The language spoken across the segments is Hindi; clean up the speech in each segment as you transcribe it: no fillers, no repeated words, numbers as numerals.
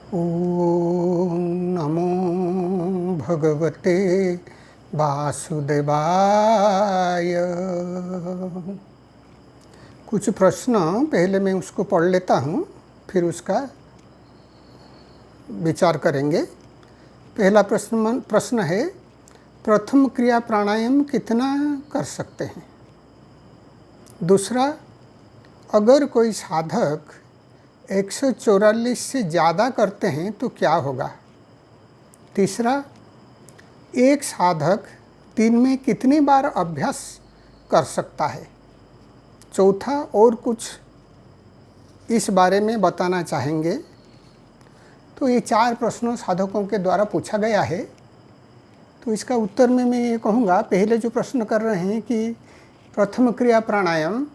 ओम नमो भगवते वासुदेवाय। कुछ प्रश्न पहले मैं उसको पढ़ लेता हूँ, फिर उसका विचार करेंगे। पहला प्रश्न है, प्रथम क्रिया प्राणायाम कितना कर सकते हैं? दूसरा, अगर कोई साधक 144 से ज़्यादा करते हैं तो क्या होगा? तीसरा, एक साधक दिन में कितनी बार अभ्यास कर सकता है? चौथा, और कुछ इस बारे में बताना चाहेंगे। तो ये 4 प्रश्नों साधकों के द्वारा पूछा गया है। तो इसका उत्तर में मैं ये कहूँगा, पहले जो प्रश्न कर रहे हैं कि प्रथम क्रिया प्राणायाम,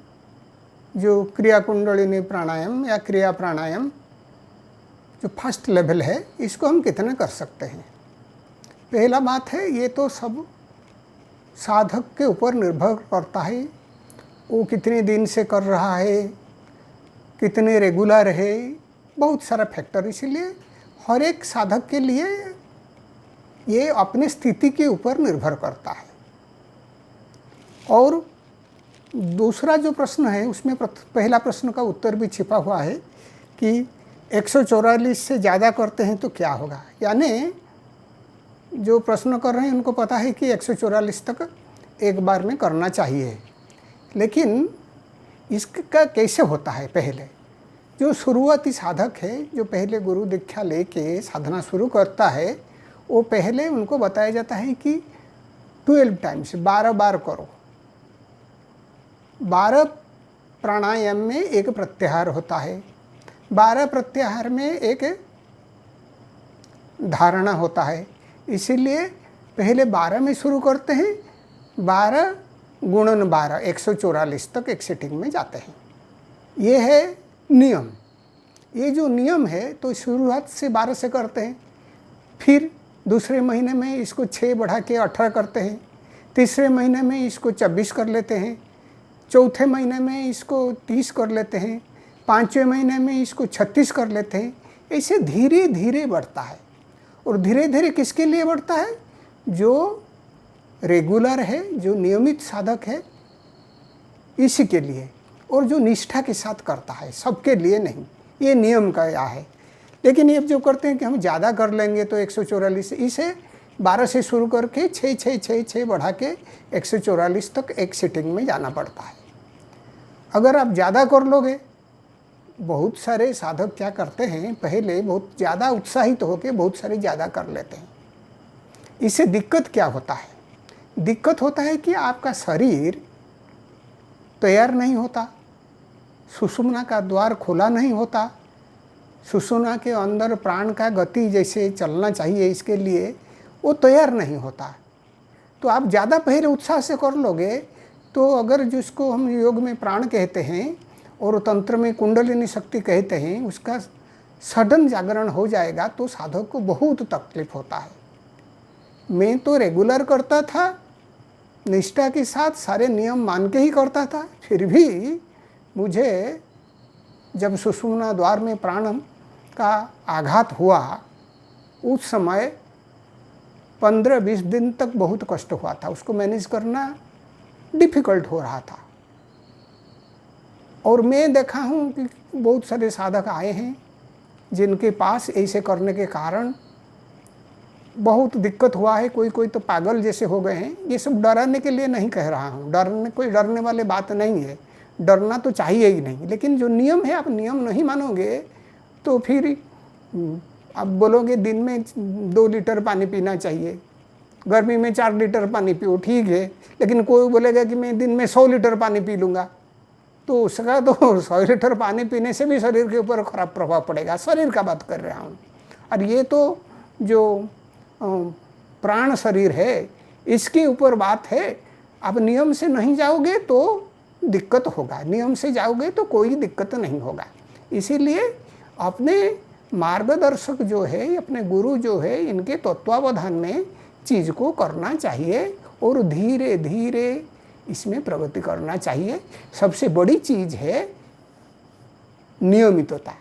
जो क्रिया कुंडलिनी प्राणायाम या क्रिया प्राणायाम जो फर्स्ट लेवल है, इसको हम कितना कर सकते हैं? पहला बात है, ये तो सब साधक के ऊपर निर्भर करता है, वो कितने दिन से कर रहा है, कितने रेगुलर है, बहुत सारा फैक्टर। इसीलिए हर एक साधक के लिए ये अपनी स्थिति के ऊपर निर्भर करता है। और दूसरा जो प्रश्न है, उसमें पहला प्रश्न का उत्तर भी छिपा हुआ है कि 144 से ज़्यादा करते हैं तो क्या होगा। यानी जो प्रश्न कर रहे हैं उनको पता है कि 144 तक एक बार में करना चाहिए, लेकिन इसका कैसे होता है? पहले जो शुरुआती साधक है, जो पहले गुरु दीक्षा लेके साधना शुरू करता है, वो पहले उनको बताया जाता है कि 12 टाइम्स 12 बार करो। 12 प्राणायाम में एक प्रत्याहार होता है, 12 प्रत्याहार में एक धारणा होता है। इसीलिए पहले 12 में शुरू करते हैं, 12 गुणन 12 144 तक एक सेटिंग में जाते हैं। ये है नियम। ये जो नियम है, तो शुरुआत से 12 से करते हैं, फिर दूसरे महीने में इसको 6 बढ़ा के 18 करते हैं, तीसरे महीने में इसको 24 कर लेते हैं, चौथे महीने में इसको 30 कर लेते हैं, पाँचवें महीने में इसको 36 कर लेते हैं। ऐसे धीरे धीरे बढ़ता है। और धीरे धीरे किसके लिए बढ़ता है? जो रेगुलर है, जो नियमित साधक है, इसी के लिए। और जो निष्ठा के साथ करता है, सबके लिए नहीं। ये नियम का या है। लेकिन ये जो करते हैं कि हम ज़्यादा कर लेंगे तो 144, इसे 12 से शुरू करके 6 बढ़ा के 144 तक एक सिटिंग में जाना पड़ता है। अगर आप ज़्यादा कर लोगे, बहुत सारे साधक क्या करते हैं, पहले बहुत ज़्यादा उत्साहित होकर बहुत सारे ज़्यादा कर लेते हैं। इससे दिक्कत क्या होता है? दिक्कत होता है कि आपका शरीर तैयार नहीं होता, सुषुम्ना का द्वार खुला नहीं होता, सुषुम्ना के अंदर प्राण का गति जैसे चलना चाहिए इसके लिए वो तैयार नहीं होता। तो आप ज़्यादा पहले उत्साह से कर लोगे तो अगर जिसको हम योग में प्राण कहते हैं और तंत्र में कुंडलिनी शक्ति कहते हैं, उसका सडन जागरण हो जाएगा तो साधक को बहुत तकलीफ होता है। मैं तो रेगुलर करता था, निष्ठा के साथ सारे नियम मान के ही करता था, फिर भी मुझे जब सुषुम्ना द्वार में प्राण का आघात हुआ, उस समय 15-20 दिन तक बहुत कष्ट हुआ था। उसको मैनेज करना डिफ़िकल्ट हो रहा था। और मैं देखा हूँ कि बहुत सारे साधक आए हैं जिनके पास ऐसे करने के कारण बहुत दिक्कत हुआ है। कोई तो पागल जैसे हो गए हैं। ये सब डराने के लिए नहीं कह रहा हूँ, कोई डरने वाली बात नहीं है, डरना तो चाहिए ही नहीं। लेकिन जो नियम है, आप नियम नहीं मानोगे तो फिर आप बोलोगे दिन में 2 लीटर पानी पीना चाहिए, गर्मी में 4 लीटर पानी पियो, ठीक है। लेकिन कोई बोलेगा कि मैं दिन में 100 लीटर पानी पी लूँगा, तो उसका तो 100 लीटर पानी पीने से भी शरीर के ऊपर खराब प्रभाव पड़ेगा। शरीर का बात कर रहा हूँ। और ये तो जो प्राण शरीर है, इसके ऊपर बात है। आप नियम से नहीं जाओगे तो दिक्कत होगा, नियम से जाओगे तो कोई दिक्कत नहीं होगा। इसीलिए अपने मार्गदर्शक जो है, अपने गुरु जो है, इनके तत्वावधान में चीज़ को करना चाहिए और धीरे धीरे इसमें प्रगति करना चाहिए। सबसे बड़ी चीज़ है नियमितता।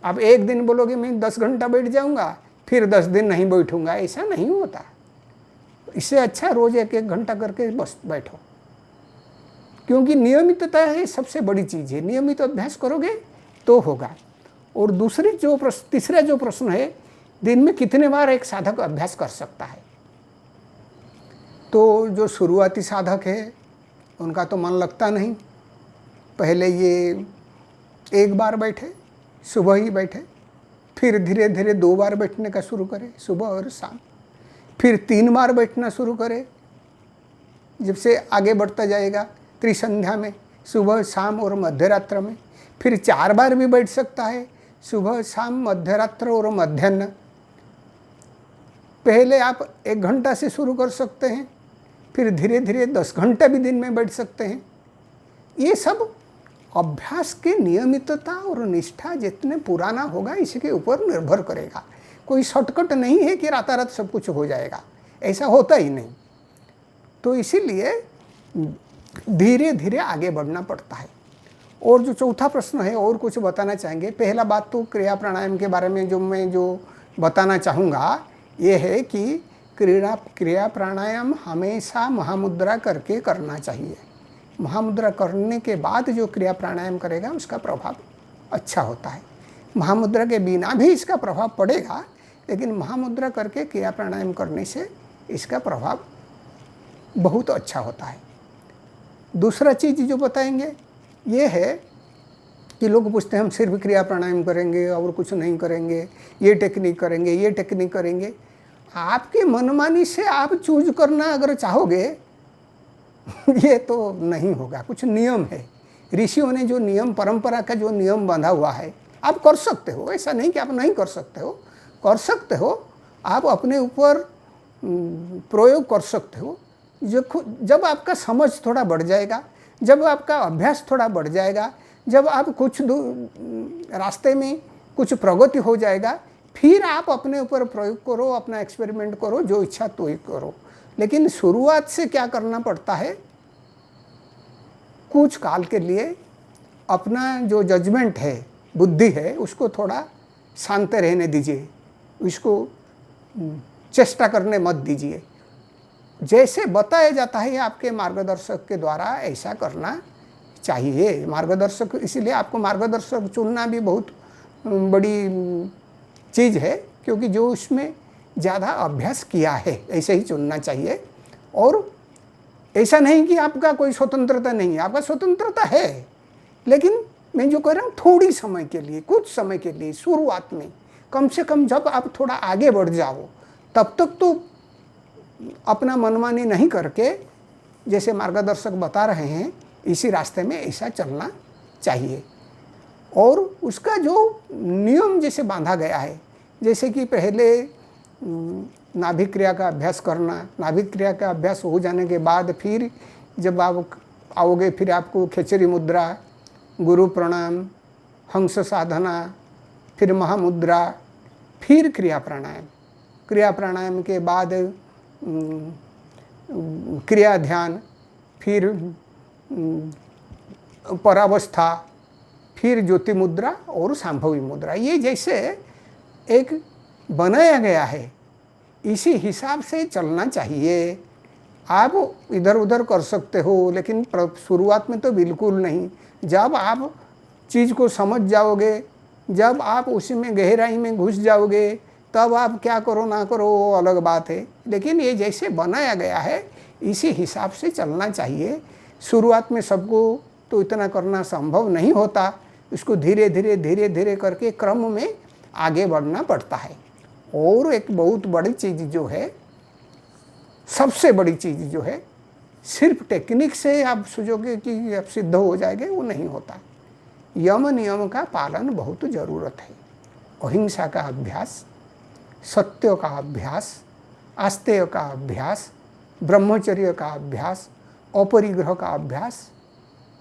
आप एक दिन बोलोगे मैं 10 घंटा बैठ जाऊंगा, फिर 10 दिन नहीं बैठूंगा, ऐसा नहीं होता। इससे अच्छा रोज 1-1 घंटा करके बस बैठो, क्योंकि नियमितता है सबसे बड़ी चीज़ है। नियमित अभ्यास करोगे तो होगा। और दूसरी जो तीसरा जो प्रश्न है, दिन में कितने बार एक साधक अभ्यास कर सकता है। तो जो शुरुआती साधक है उनका तो मन लगता नहीं, पहले ये 1 बार बैठे, सुबह ही बैठे, फिर धीरे धीरे 2 बार बैठने का शुरू करें, सुबह और शाम, फिर 3 बार बैठना शुरू करें। जब से आगे बढ़ता जाएगा त्रिसंध्या में, सुबह शाम और मध्यरात्र में, फिर 4 बार भी बैठ सकता है, सुबह शाम मध्यरात्र और मध्याह्न। पहले आप 1 घंटा से शुरू कर सकते हैं, फिर धीरे धीरे 10 घंटा भी दिन में बैठ सकते हैं। ये सब अभ्यास की नियमितता और निष्ठा जितने पुराना होगा इसके ऊपर निर्भर करेगा। कोई शॉर्टकट नहीं है कि रातारात सब कुछ हो जाएगा, ऐसा होता ही नहीं। तो इसीलिए धीरे धीरे आगे बढ़ना पड़ता है। और जो चौथा प्रश्न है, और कुछ बताना चाहेंगे। पहला बात तो क्रिया प्राणायाम के बारे में जो बताना चाहूँगा ये है कि क्रिया प्राणायाम हमेशा महामुद्रा करके करना चाहिए। महामुद्रा करने के बाद जो क्रिया प्राणायाम करेगा उसका प्रभाव अच्छा होता है। महामुद्रा के बिना भी इसका प्रभाव पड़ेगा, लेकिन महामुद्रा करके क्रिया प्राणायाम करने से इसका प्रभाव बहुत अच्छा होता है। दूसरा चीज़ जो बताएंगे ये है कि लोग पूछते हैं हम सिर्फ क्रिया प्राणायाम करेंगे और कुछ नहीं करेंगे, ये टेक्निक करेंगे, ये टेक्निक करेंगे। आपके मनमानी से आप चूज करना अगर चाहोगे ये तो नहीं होगा। कुछ नियम है, ऋषियों ने जो नियम, परंपरा का जो नियम बांधा हुआ है, आप कर सकते हो। ऐसा नहीं कि आप नहीं कर सकते हो, कर सकते हो। आप अपने ऊपर प्रयोग कर सकते हो। जब आपका समझ थोड़ा बढ़ जाएगा, जब आपका अभ्यास थोड़ा बढ़ जाएगा, जब आप कुछ रास्ते में कुछ प्रगति हो जाएगा, फिर आप अपने ऊपर प्रयोग करो, अपना एक्सपेरिमेंट करो, जो इच्छा तो ही करो। लेकिन शुरुआत से क्या करना पड़ता है, कुछ काल के लिए अपना जो जजमेंट है, बुद्धि है, उसको थोड़ा शांत रहने दीजिए, उसको चेष्टा करने मत दीजिए। जैसे बताया जाता है आपके मार्गदर्शक के द्वारा ऐसा करना चाहिए। मार्गदर्शक, इसीलिए आपको मार्गदर्शक चुनना भी बहुत बड़ी चीज़ है, क्योंकि जो उसमें ज़्यादा अभ्यास किया है ऐसे ही चुनना चाहिए। और ऐसा नहीं कि आपका कोई स्वतंत्रता नहीं है, आपका स्वतंत्रता है, लेकिन मैं जो कह रहा हूँ थोड़ी समय के लिए, कुछ समय के लिए, शुरुआत में कम से कम जब आप थोड़ा आगे बढ़ जाओ तब तक तो अपना मनमानी नहीं करके, जैसे मार्गदर्शक बता रहे हैं इसी रास्ते में ऐसा चलना चाहिए। और उसका जो नियम जैसे बांधा गया है, जैसे कि पहले नाभिक क्रिया का अभ्यास करना, नाभिक क्रिया का अभ्यास हो जाने के बाद फिर जब आप आओगे, फिर आपको खेचरी मुद्रा, गुरु प्रणाम, हंस साधना, फिर महामुद्रा, फिर क्रिया प्राणायाम। क्रिया प्राणायाम के बाद क्रिया ध्यान, फिर परावस्था, फिर ज्योति मुद्रा और सांभवी मुद्रा। ये जैसे एक बनाया गया है, इसी हिसाब से चलना चाहिए। आप इधर उधर कर सकते हो, लेकिन शुरुआत में तो बिल्कुल नहीं। जब आप चीज़ को समझ जाओगे, जब आप उसी में गहराई में घुस जाओगे, तब आप क्या करो ना करो वो अलग बात है। लेकिन ये जैसे बनाया गया है इसी हिसाब से चलना चाहिए। शुरुआत में सबको तो इतना करना संभव नहीं होता, इसको धीरे धीरे करके क्रम में आगे बढ़ना पड़ता है। और एक बहुत बड़ी चीज़ जो है, सबसे बड़ी चीज़ जो है, सिर्फ टेक्निक से आप सोचोगे कि आप सिद्ध हो जाएंगे, वो नहीं होता। यम नियम का पालन बहुत ज़रूरत है। अहिंसा का अभ्यास, सत्य का अभ्यास, आस्तेय का अभ्यास, ब्रह्मचर्य का अभ्यास, अपरिग्रह का अभ्यास,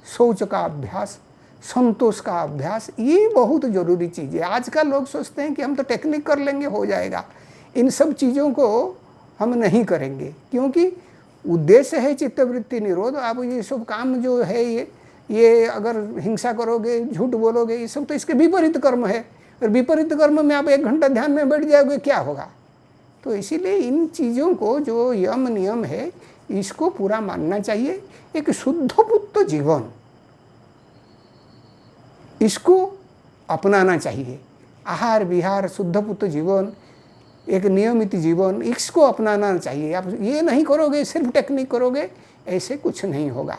शौच का अभ्यास, संतोष का अभ्यास, ये बहुत ज़रूरी चीज़ है। आजकल लोग सोचते हैं कि हम तो टेक्निक कर लेंगे हो जाएगा। इन सब चीज़ों को हम नहीं करेंगे, क्योंकि उद्देश्य है चित्तवृत्ति निरोध। आप ये सब काम जो है, ये अगर हिंसा करोगे, झूठ बोलोगे, ये सब तो इसके विपरीत कर्म है। और विपरीत कर्म में आप 1 घंटा ध्यान में बैठ जाओगे, क्या होगा? तो इसीलिए इन चीज़ों को जो यम नियम है इसको पूरा मानना चाहिए। एक शुद्ध बुद्ध जीवन इसको अपनाना चाहिए। आहार विहार, शुद्ध बुद्ध जीवन, एक नियमित जीवन, इसको अपनाना चाहिए। आप ये नहीं करोगे, सिर्फ टेक्निक करोगे, ऐसे कुछ नहीं होगा।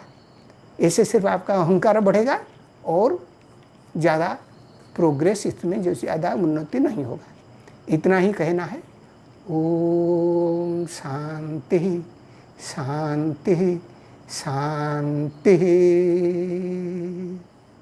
ऐसे सिर्फ आपका अहंकार बढ़ेगा और ज़्यादा प्रोग्रेस, इसमें जो ज़्यादा उन्नति नहीं होगा। इतना ही कहना है। ओम शांति शांति शांति।